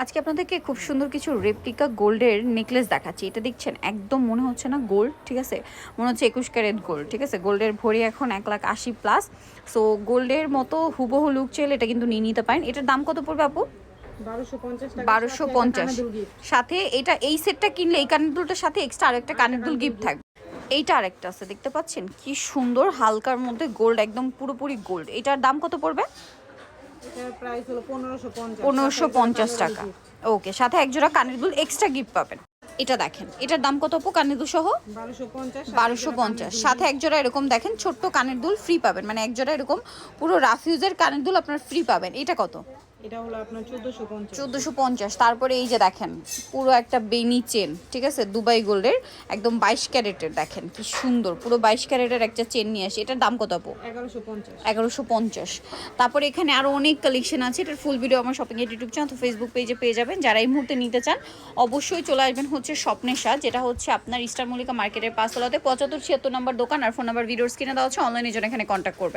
আজকে আপনাদেরকে খুব সুন্দর কিছু রেপ্লিকা গোল্ডের নেকলেস দেখাচ্ছি। এটা দেখছেন একদম মনে হচ্ছে না গোল্ড, ঠিক আছে, মনে হচ্ছে 21 ক্যারেট গোল্ড, ঠিক আছে। গোল্ডের ভরি এখন 1,80,000+। সো গোল্ডের মতো হুবহু লুক চাইলে এটা কিন্তু নিয়ে নিতে পারেন। এটার দাম কত পড়বে আপু? 1250। সাথে এটা এই সেটটা কিনলে এই কানের দুলটার সাথে এক্সট্রা আরেকটা কানের দুল গিফট থাকবে। এইটা আরেকটা আছে, দেখতে পাচ্ছেন কি সুন্দর হালকার মধ্যে গোল্ড, একদম পুরোপুরি গোল্ড। এটার দাম কত পড়বে? এটার প্রাইস হলো 1550 টাকা। ওকে, সাথে এক জোড়া কানের দুল এক্সট্রা গিফট পাবেন। এটা দেখেন, এটার দাম কত আপু কানের দুল সহ? 1250। সাথে এক জোড়া এরকম দেখেন ছোট্ট কানের দুল ফ্রি পাবেন, মানে এক জোড়া এরকম পুরো রাফিউজের কানের দুল আপনার ফ্রি পাবেন। এটা কত? এটা হলো আপনার 1450। 1450। তারপরে এই যে দেখেন পুরো একটা বেনি চেন, ঠিক আছে, দুবাই গোল্ডের একদম 22 ক্যারেটের, দেখেন কি সুন্দর পুরো 22 ক্যারেটের একটা চেন নিয়ে আসে। এটার দাম কত আপু? 1150। তারপরে এখানে আরো অনেক কালেকশন আছে, এটার ফুল ভিডিও আমার শপিং এর ইউটিউব চ্যানেল তো ফেসবুক পেজে পেয়ে যাবেন। যারা এই মুহূর্তে নিতে চান অবশ্যই চলে আসবেন হচ্ছে স্বপ্নের স্বাদ, যেটা হচ্ছে আপনার ইস্টার মল্লিকা মার্কেটের 5 তলাতে 75-76 নম্বর দোকান। আর ফোন নাম্বার ভিডিওর স্ক্রিনে দেওয়া আছে, অনলাইনে জন্য এখানে কন্ট্যাক্ট করবেন।